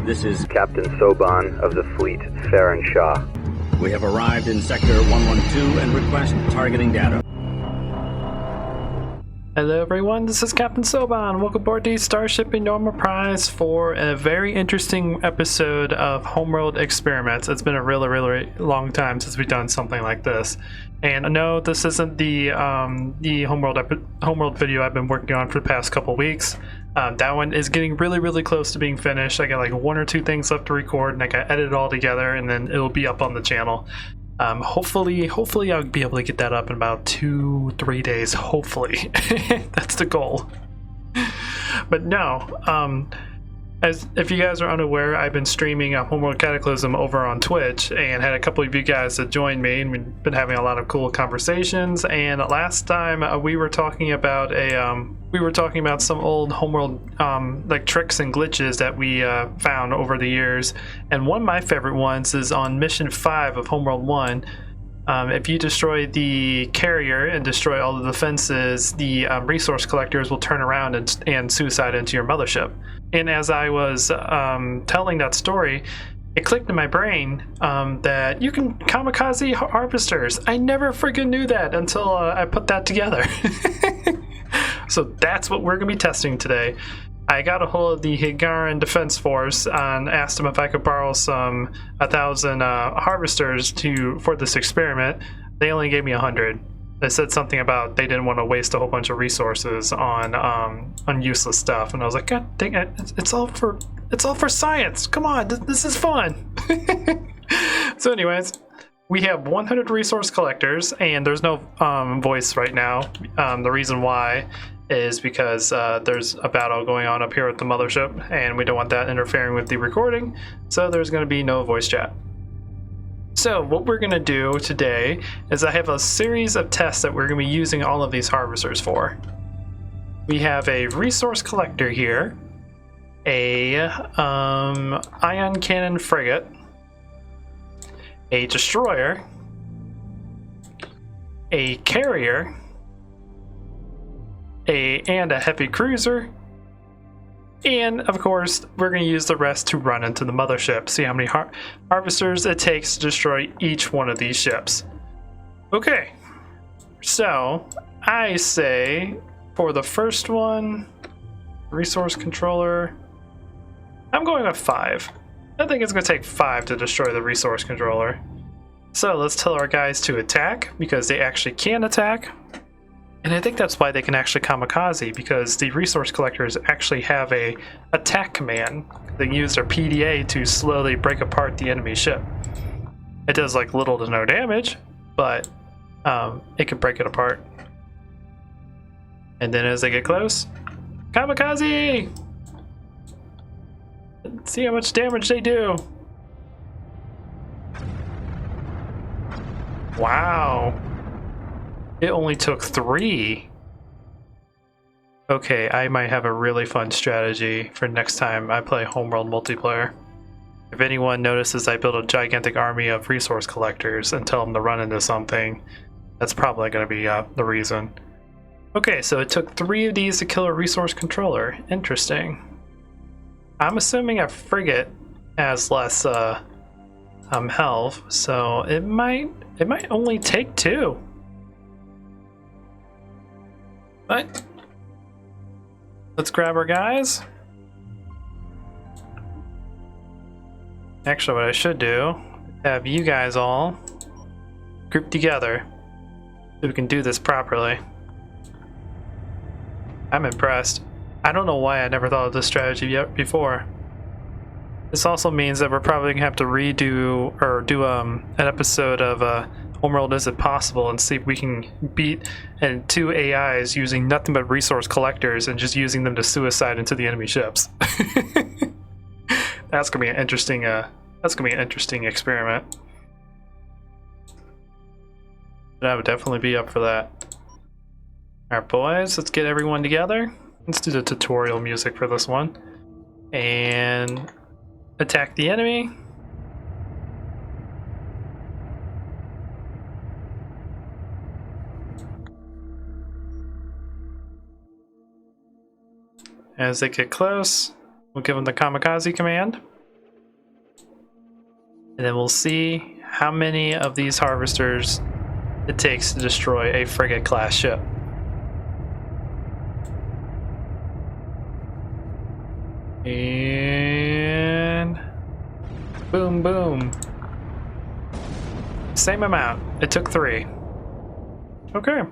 This is Captain Soban of the fleet, Farron Shaw. We have arrived in Sector 112 and request targeting data. Hello everyone, this is Captain Soban. Welcome aboard the Starship Normal Prize for a very interesting episode of Homeworld Experiments. It's been a really long time since we've done something like this. And no, this isn't the Homeworld video I've been working on for the past couple weeks. That one is getting really close to being finished. I got like one or two things left to record and I got edit it all together and then it'll be up on the channel. Hopefully I'll be able to get that up in about 2-3 days. Hopefully. That's the goal. But no, as if you guys are unaware, I've been streaming Homeworld Cataclysm over on Twitch and had a couple of you guys that joined me, and we've been having a lot of cool conversations. And last time we were talking about some old Homeworld like tricks and glitches that we found over the years. And one of my favorite ones is on Mission 5 of Homeworld 1. If you destroy the carrier and destroy all the defenses, the resource collectors will turn around and suicide into your mothership. And as I was telling that story, it clicked in my brain that you can kamikaze harvesters. I never freaking knew that until I put that together. So that's what we're going to be testing today. I got a hold of the Higaran Defense Force and asked them if I could borrow 1,000 harvesters for this experiment. They only gave me 100. They said something about they didn't want to waste a whole bunch of resources on useless stuff, and I was like, God dang it! It's all for science. Come on, this is fun. So, anyways, we have 100 resource collectors, and there's no voice right now. The reason why is because there's a battle going on up here at the mothership, and we don't want that interfering with the recording, so there's going to be no voice chat. So what we're going to do today is I have a series of tests that we're going to be using all of these harvesters for. We have a resource collector here, a ion cannon frigate, a destroyer, a carrier, and a heavy cruiser, and of course we're going to use the rest to run into the mothership, see how many harvesters it takes to destroy each one of these ships. Okay, so I say for the first one, resource controller, I'm going with 5. I think it's going to take 5 to destroy the resource controller. So let's tell our guys to attack, because they actually can attack. And I think that's why they can actually kamikaze, because the resource collectors actually have a attack command. They use their PDA to slowly break apart the enemy ship. It does like little to no damage, but it can break it apart. And then as they get close, kamikaze! Let's see how much damage they do. Wow. It only took 3. Okay, I might have a really fun strategy for next time I play Homeworld multiplayer. If anyone notices I build a gigantic army of resource collectors and tell them to run into something, that's probably going to be the reason. Okay, so it took 3 of these to kill a resource controller. Interesting. I'm assuming a frigate has less health, so it might only take 2. But let's grab our guys. Actually, what I should do is have you guys all group together so we can do this properly. I'm impressed. I don't know why I never thought of this strategy yet before. This also means that we're probably gonna have to redo or do an episode of Homeworld Is It Possible and see if we can beat 2 AIs using nothing but resource collectors and just using them to suicide into the enemy ships. That's gonna be an interesting experiment. But I would definitely be up for that. Alright boys, let's get everyone together. Let's do the tutorial music for this one. And attack the enemy. As they get close, we'll give them the kamikaze command. And then we'll see how many of these harvesters it takes to destroy a frigate-class ship. And boom, boom. Same amount. It took 3. Okay.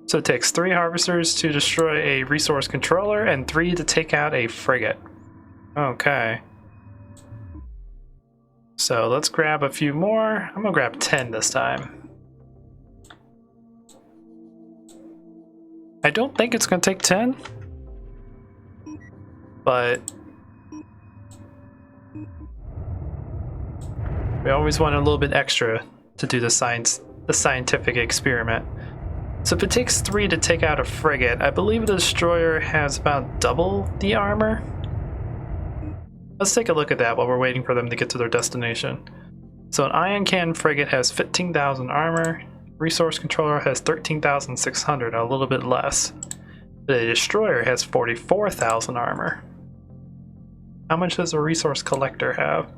So it takes 3 harvesters to destroy a resource controller and 3 to take out a frigate. Okay. So let's grab a few more. I'm gonna grab 10 this time. I don't think it's gonna take 10, but we always want a little bit extra to do the scientific experiment. So if it takes 3 to take out a frigate, I believe the destroyer has about double the armor. Let's take a look at that while we're waiting for them to get to their destination. So an ion cannon frigate has 15,000 armor. Resource controller has 13,600, a little bit less. The destroyer has 44,000 armor. How much does a resource collector have?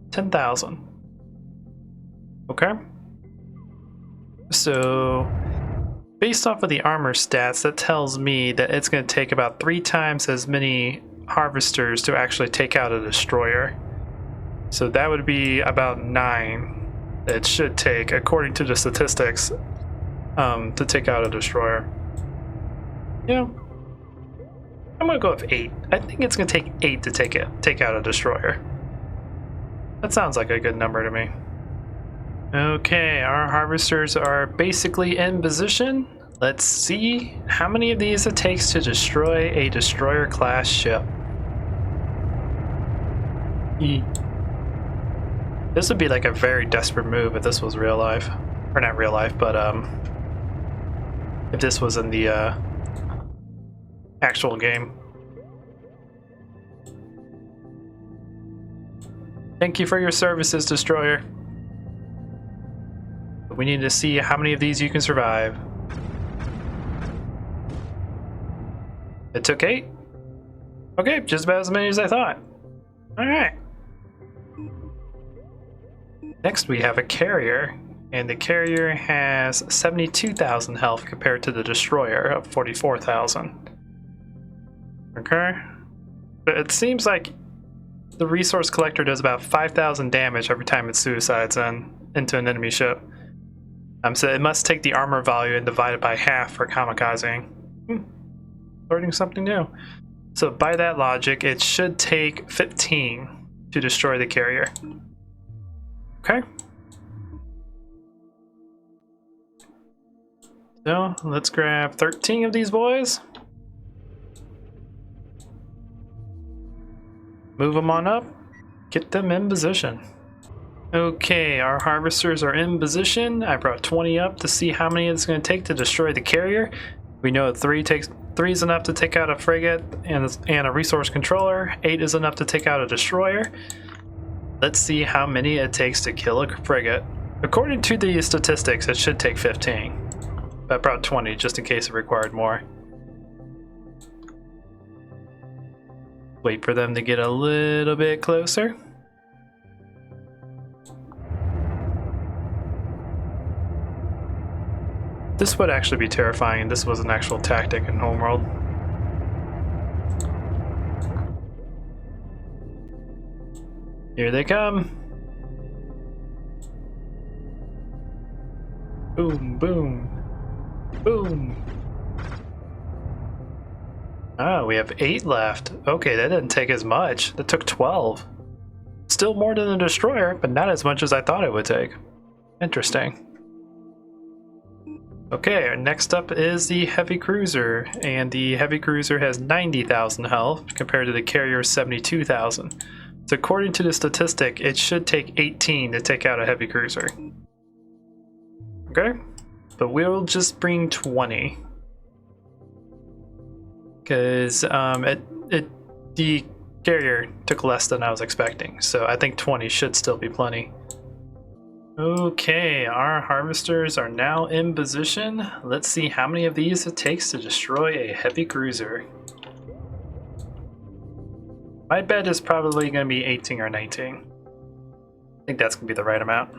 10,000. Okay. So based off of the armor stats, that tells me that it's going to take about 3 times as many harvesters to actually take out a destroyer. So that would be about 9 that it should take, according to the statistics, to take out a destroyer. Yeah, I'm gonna go with 8. I think it's gonna take 8 to take out a destroyer. That sounds like a good number to me. Okay, our harvesters are basically in position. Let's see how many of these it takes to destroy a destroyer-class ship. This would be like a very desperate move if this was real life. Or not real life, but if this was in the actual game. Thank you for your services, destroyer. But we need to see how many of these you can survive. It took 8. Okay, just about as many as I thought. Alright. Next we have a carrier, and the carrier has 72,000 health compared to the destroyer of 44,000. Okay. But it seems like the resource collector does about 5,000 damage every time it suicides into an enemy ship. So it must take the armor value and divide it by half for Kamakazi. Learning something new. So by that logic, it should take 15 to destroy the carrier. Okay. So let's grab 13 of these boys. Move them on up. Get them in position. Okay, our harvesters are in position. I brought 20 up to see how many it's going to take to destroy the carrier. We know 3 is enough to take out a frigate and a resource controller. 8 is enough to take out a destroyer. Let's see how many it takes to kill a frigate. According to the statistics, it should take 15. But I brought 20 just in case it required more. Wait for them to get a little bit closer. This would actually be terrifying. This was an actual tactic in Homeworld. Here they come. Boom, boom, boom. Oh, we have 8 left. Okay, that didn't take as much. That took 12. Still more than the destroyer, but not as much as I thought it would take. Interesting. Okay, next up is the heavy cruiser, and the heavy cruiser has 90,000 health compared to the carrier's 72,000. So according to the statistic, it should take 18 to take out a heavy cruiser. Okay, but we'll just bring 20. Because the carrier took less than I was expecting, so I think 20 should still be plenty. Okay, our harvesters are now in position. Let's see how many of these it takes to destroy a heavy cruiser. My bet is probably going to be 18 or 19. I think that's gonna be the right amount.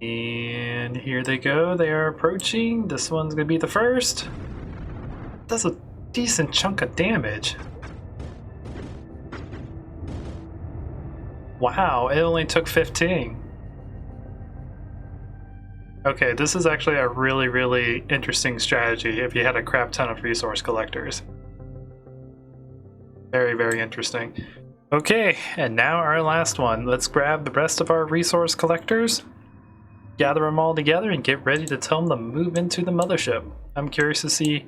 And here they go. They are approaching. This one's gonna be the first. That's a decent chunk of damage. Wow, it only took 15. Okay, this is actually a really, really interesting strategy if you had a crap ton of resource collectors. Very, very interesting. Okay, and now our last one. Let's grab the rest of our resource collectors, gather them all together, and get ready to tell them to move into the mothership. I'm curious to see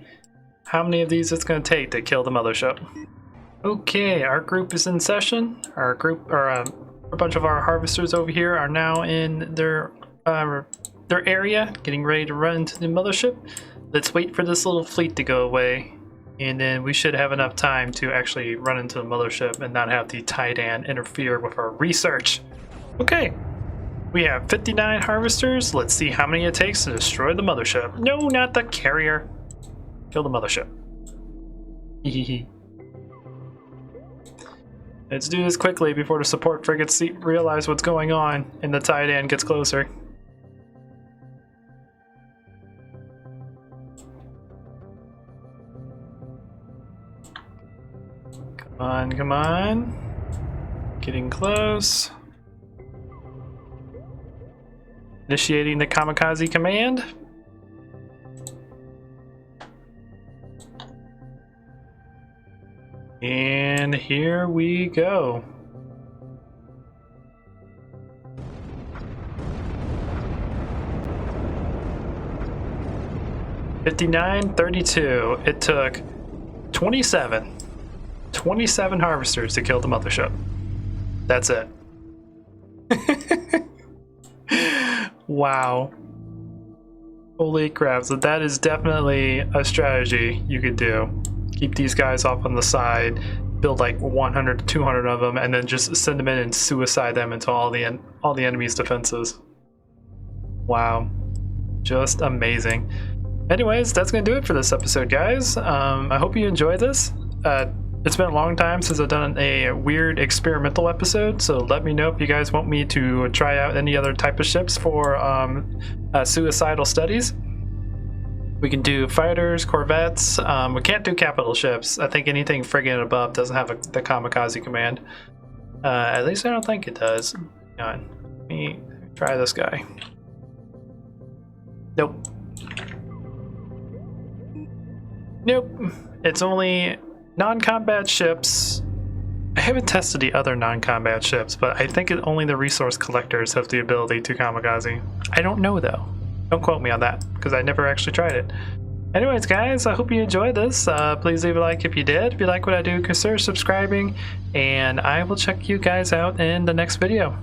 how many of these it's going to take to kill the mothership. Okay, our group is in session. Our group, or a bunch of our harvesters over here are now in their area, getting ready to run into the mothership. Let's wait for this little fleet to go away, and then we should have enough time to actually run into the mothership and not have the Titan interfere with our research. Okay, we have 59 harvesters. Let's see how many it takes to destroy the mothership. No, not the carrier. Kill the mothership. Hehehe. Let's do this quickly before the support frigates realize what's going on and the Titan gets closer. Come on, come on. Getting close. Initiating the Kamakazi command. And here we go. $59.32. It took 27 harvesters to kill the mothership. That's it. Wow. Holy crap. So that is definitely a strategy you could do. Keep these guys off on the side, build like 100 to 200 of them, and then just send them in and suicide them into all the enemy's defenses. Wow. Just amazing. Anyways, that's going to do it for this episode, guys. I hope you enjoyed this. It's been a long time since I've done a weird experimental episode, so let me know if you guys want me to try out any other type of ships for suicidal studies. We can do fighters, corvettes. We can't do capital ships. I think anything frigate and above doesn't have the Kamakazi command. At least I don't think it does. Hang on. Let me try this guy. Nope. Nope. It's only non-combat ships. I haven't tested the other non-combat ships, but I think only the resource collectors have the ability to Kamakazi. I don't know though. Don't quote me on that, because I never actually tried it. Anyways, guys, I hope you enjoyed this. Please leave a like if you did. If you like what I do, consider subscribing, and I will check you guys out in the next video.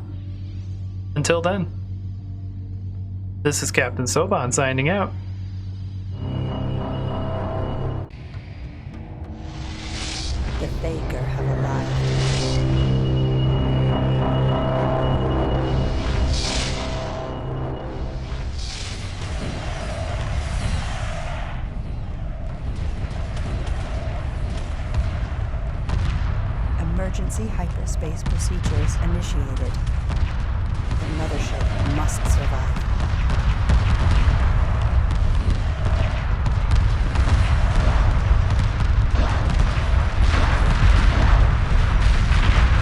Until then, this is Captain Soban signing out. The Thaker have arrived. Emergency hyperspace procedures initiated. The mothership must survive.